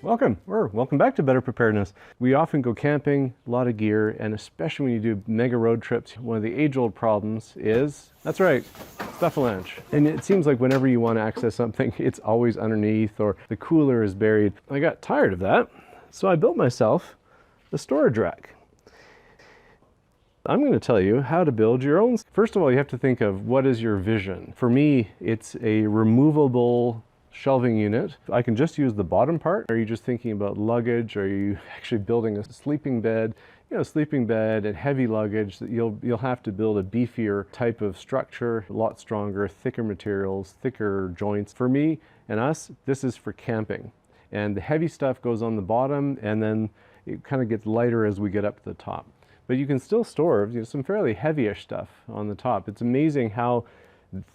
Welcome back to Better Preparedness. We often go camping, a lot of gear, and especially when you do mega road trips, one of the age-old problems is, that's right, Stuffalanche. And it seems like whenever you want to access something, it's always underneath or the cooler is buried. I got tired of that, so I built myself a storage rack. I'm going to tell you how to build your own. First of all, you have to think of what is your vision. For me, it's a removable shelving unit. I can just use the bottom part. Are you just thinking about luggage? Are you actually building a sleeping bed? You know, sleeping bed and heavy luggage, that you'll have to build a beefier type of structure, a lot stronger, thicker materials, thicker joints. For me and us, this is for camping. And the heavy stuff goes on the bottom, and then it kind of gets lighter as we get up to the top. But you can still store, you know, some fairly heavyish stuff on the top. It's amazing how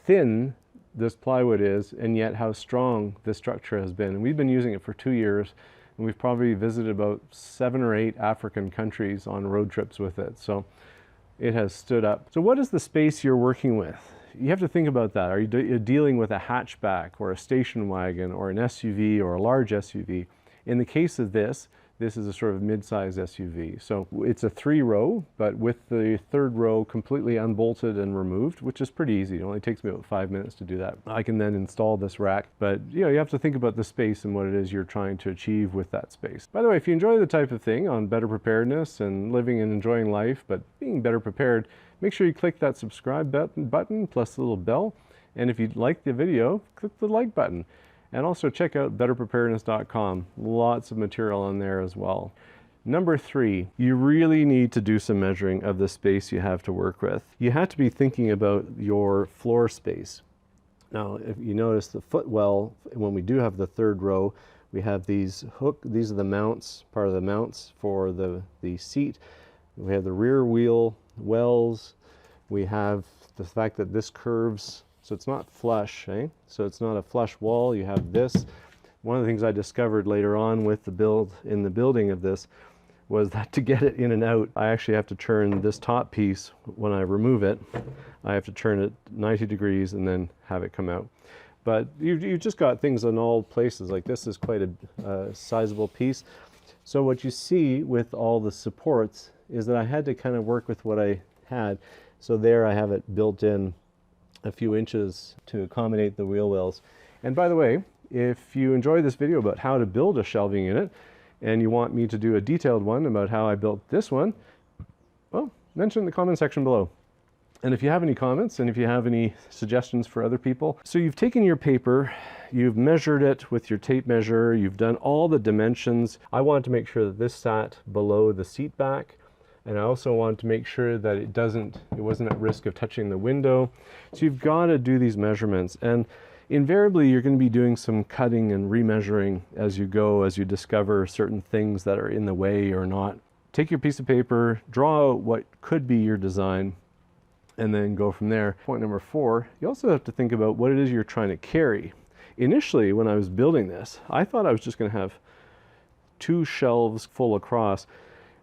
thin this plywood is, and yet how strong this structure has been. And we've been using it for 2 years, and we've probably visited about 7 or 8 African countries on road trips with it. So it has stood up. So what is the space you're working with? You have to think about that. Are you dealing with a hatchback or a station wagon or an SUV or a large SUV? In the case of this is a sort of mid-size SUV. So it's a 3-row, but with the 3rd row completely unbolted and removed, which is pretty easy. It only takes me about 5 minutes to do that. I can then install this rack, but you know, you have to think about the space and what it is you're trying to achieve with that space. By the way, if you enjoy the type of thing on better preparedness and living and enjoying life, but being better prepared, make sure you click that subscribe button plus the little bell. And if you like the video, click the like button. And also check out betterpreparedness.com. Lots of material on there as well. Number 3, you really need to do some measuring of the space you have to work with. You have to be thinking about your floor space. Now, if you notice the footwell, when we do have the 3rd row, we have these these are the mounts, part of the mounts for the seat. We have the rear wheel wells. We have the fact that this curves, so it's not flush, eh? So it's not a flush wall. You have this. One of the things I discovered later on with the building of this was that to get it in and out, I actually have to turn this top piece, when I remove it, I have to turn it 90 degrees and then have it come out. But you've just got things in all places. Like this is quite a sizable piece. So what you see with all the supports is that I had to kind of work with what I had. So there I have it built in a few inches to accommodate the wheel wells. And by the way, if you enjoy this video about how to build a shelving unit and you want me to do a detailed one about how I built this one, well, mention in the comment section below. And if you have any comments and if you have any suggestions for other people. So you've taken your paper, you've measured it with your tape measure, you've done all the dimensions. I wanted to make sure that this sat below the seat back. And I also wanted to make sure that it wasn't at risk of touching the window. So you've got to do these measurements. And invariably, you're going to be doing some cutting and remeasuring as you go, as you discover certain things that are in the way or not. Take your piece of paper, draw out what could be your design, and then go from there. Point number 4, you also have to think about what it is you're trying to carry. Initially, when I was building this, I thought I was just going to have 2 shelves full across.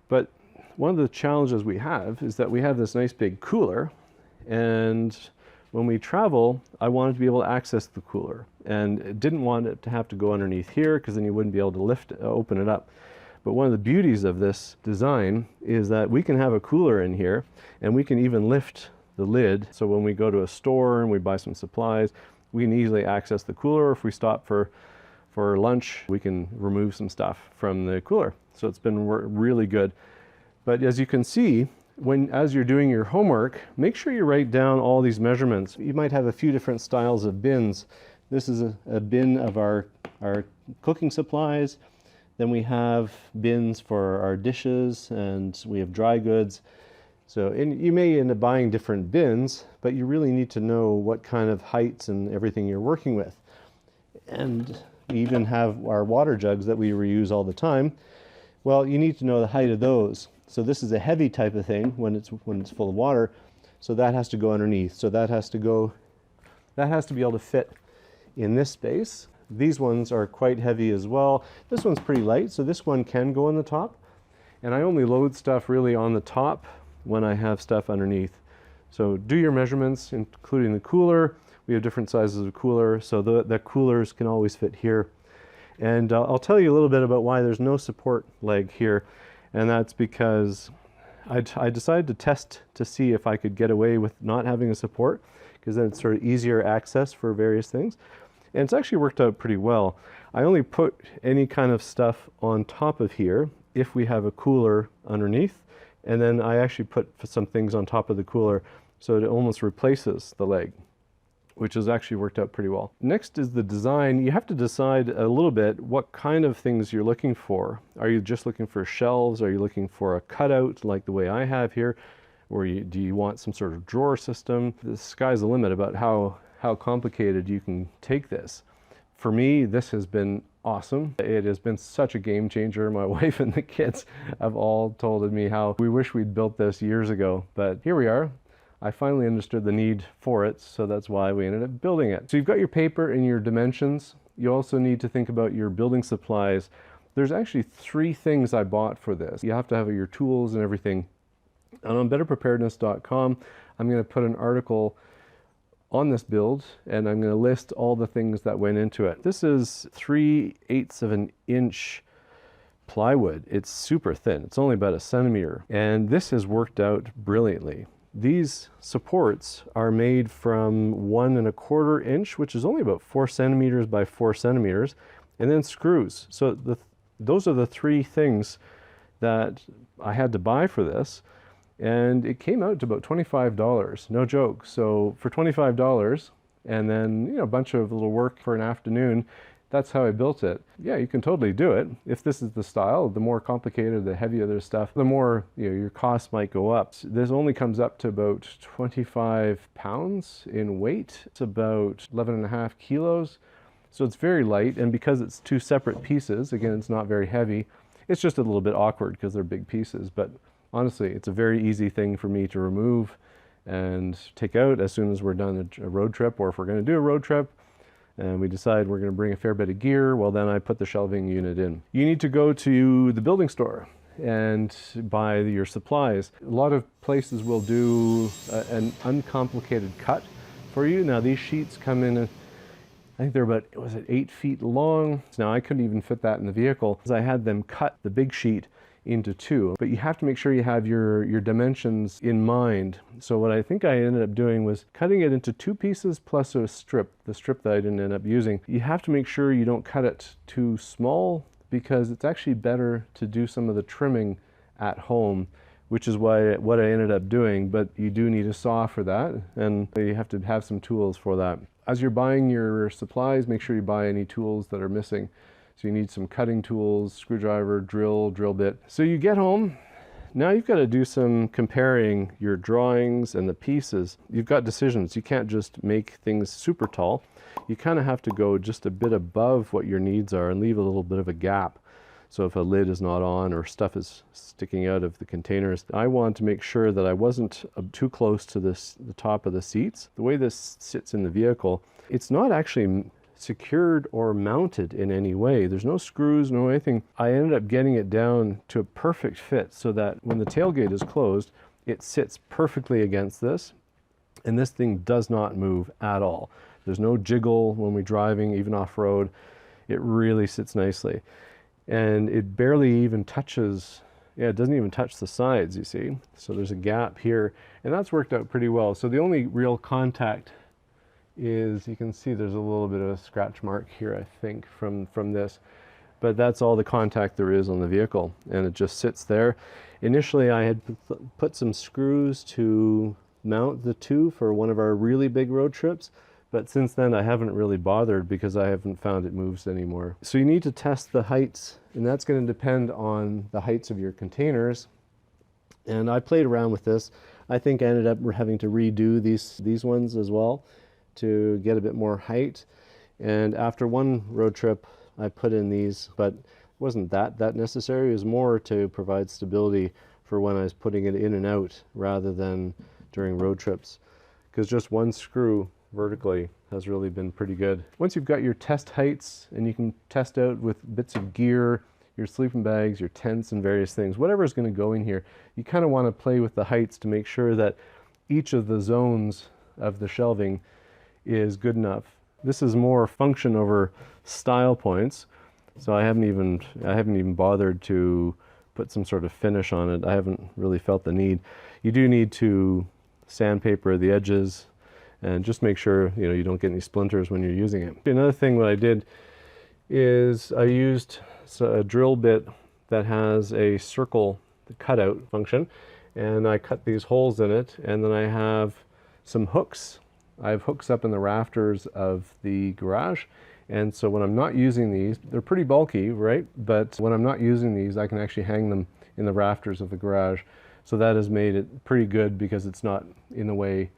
But one of the challenges we have is that we have this nice big cooler, and when we travel, I wanted to be able to access the cooler, and didn't want it to have to go underneath here because then you wouldn't be able to open it up. But one of the beauties of this design is that we can have a cooler in here, and we can even lift the lid. So when we go to a store and we buy some supplies, we can easily access the cooler. If we stop for lunch, we can remove some stuff from the cooler. So it's been really good. But as you can see, as you're doing your homework, make sure you write down all these measurements. You might have a few different styles of bins. This is a bin of our cooking supplies. Then we have bins for our dishes, and we have dry goods. So you may end up buying different bins, but you really need to know what kind of heights and everything you're working with. And we even have our water jugs that we reuse all the time. Well, you need to know the height of those. So this is a heavy type of thing when it's full of water. So that has to go underneath. So that has to be able to fit in this space. These ones are quite heavy as well. This one's pretty light, so this one can go on the top. And I only load stuff really on the top when I have stuff underneath. So do your measurements, including the cooler. We have different sizes of cooler, so the coolers can always fit here. And I'll tell you a little bit about why there's no support leg here, and that's because I decided to test to see if I could get away with not having a support, because then it's sort of easier access for various things. And it's actually worked out pretty well. I only put any kind of stuff on top of here if we have a cooler underneath, and then I actually put some things on top of the cooler so it almost replaces the leg, which has actually worked out pretty well. Next is the design. You have to decide a little bit what kind of things you're looking for. Are you just looking for shelves? Are you looking for a cutout like the way I have here? Or do you want some sort of drawer system? The sky's the limit about how complicated you can take this. For me, this has been awesome. It has been such a game changer. My wife and the kids have all told me how we wish we'd built this years ago, but here we are. I finally understood the need for it, so that's why we ended up building it. So you've got your paper and your dimensions. You also need to think about your building supplies. There's actually 3 things I bought for this. You have to have your tools and everything. And on betterpreparedness.com, I'm going to put an article on this build, and I'm going to list all the things that went into it. This is 3/8 of an inch plywood. It's super thin. It's only about 1 centimeter, and this has worked out brilliantly. These supports are made from 1 1/4 inch, which is only about 4 centimeters by 4 centimeters, and then screws. So those are the 3 things that I had to buy for this. And it came out to about $25, no joke. So for $25 and then, a bunch of little work for an afternoon, that's how I built it. Yeah, you can totally do it. If this is the style, the more complicated, the heavier the stuff, the more your costs might go up. This only comes up to about 25 pounds in weight. It's about 11.5 kilos. So it's very light, and because it's 2 separate pieces, again, it's not very heavy. It's just a little bit awkward because they're big pieces, but honestly, it's a very easy thing for me to remove and take out as soon as we're done a road trip, or if we're going to do a road trip and we decide we're going to bring a fair bit of gear, well, then I put the shelving unit in. You need to go to the building store and buy your supplies. A lot of places will do an uncomplicated cut for you. Now, these sheets come in, I think they're about, 8 feet long. Now, I couldn't even fit that in the vehicle because I had them cut the big sheet into 2, but you have to make sure you have your dimensions in mind. So what I think I ended up doing was cutting it into 2 pieces plus a strip, the strip that I didn't end up using. You have to make sure you don't cut it too small, because it's actually better to do some of the trimming at home, which is what I ended up doing, but you do need a saw for that, and you have to have some tools for that. As you're buying your supplies, make sure you buy any tools that are missing. So you need some cutting tools, screwdriver, drill bit. So you get home, now you've got to do some comparing your drawings and the pieces. You've got decisions. You can't just make things super tall. You kind of have to go just a bit above what your needs are and leave a little bit of a gap. So if a lid is not on or stuff is sticking out of the containers, I want to make sure that I wasn't too close to the top of the seats. The way this sits in the vehicle, it's not actually secured or mounted in any way. There's no screws, no anything. I ended up getting it down to a perfect fit so that when the tailgate is closed, it sits perfectly against this, and this thing does not move at all. There's no jiggle when we're driving, even off-road. It really sits nicely. And it barely even touches, it doesn't even touch the sides, you see. So there's a gap here, and that's worked out pretty well. So the only real contact is, you can see there's a little bit of a scratch mark here, I think, from this, but that's all the contact there is on the vehicle, and it just sits there. Initially I had put some screws to mount the 2 for one of our really big road trips, but since then I haven't really bothered because I haven't found it moves anymore. So you need to test the heights, and that's going to depend on the heights of your containers. And I played around with this. I think I ended up having to redo these ones as well to get a bit more height. And after one road trip I put in these, but it wasn't that necessary. It was more to provide stability for when I was putting it in and out rather than during road trips, because just one screw vertically has really been pretty good. Once you've got your test heights, and you can test out with bits of gear, your sleeping bags, your tents, and various things, whatever is going to go in here, you kind of want to play with the heights to make sure that each of the zones of the shelving is good enough. This is more function over style points. So I haven't even bothered to put some sort of finish on it. I haven't really felt the need. You do need to sandpaper the edges and just make sure you don't get any splinters when you're using it. Another thing what I did is I used a drill bit that has a circle cutout function, and I cut these holes in it, and then I have some hooks. I have hooks up in the rafters of the garage, and so when I'm not using these, they're pretty bulky, right? But when I'm not using these, I can actually hang them in the rafters of the garage. So that has made it pretty good because it's not in the way.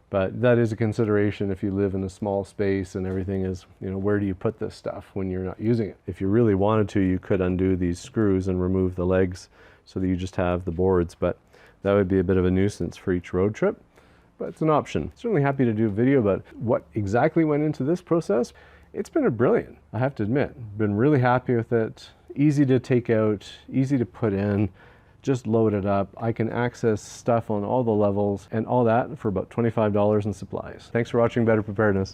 But that is a consideration if you live in a small space and everything is, where do you put this stuff when you're not using it? If you really wanted to, you could undo these screws and remove the legs so that you just have the boards, but that would be a bit of a nuisance for each road trip. But it's an option. Certainly happy to do a video about what exactly went into this process. It's been brilliant, I have to admit. Been really happy with it. Easy to take out, easy to put in. Just load it up. I can access stuff on all the levels and all that for about $25 in supplies. Thanks for watching Better Preparedness.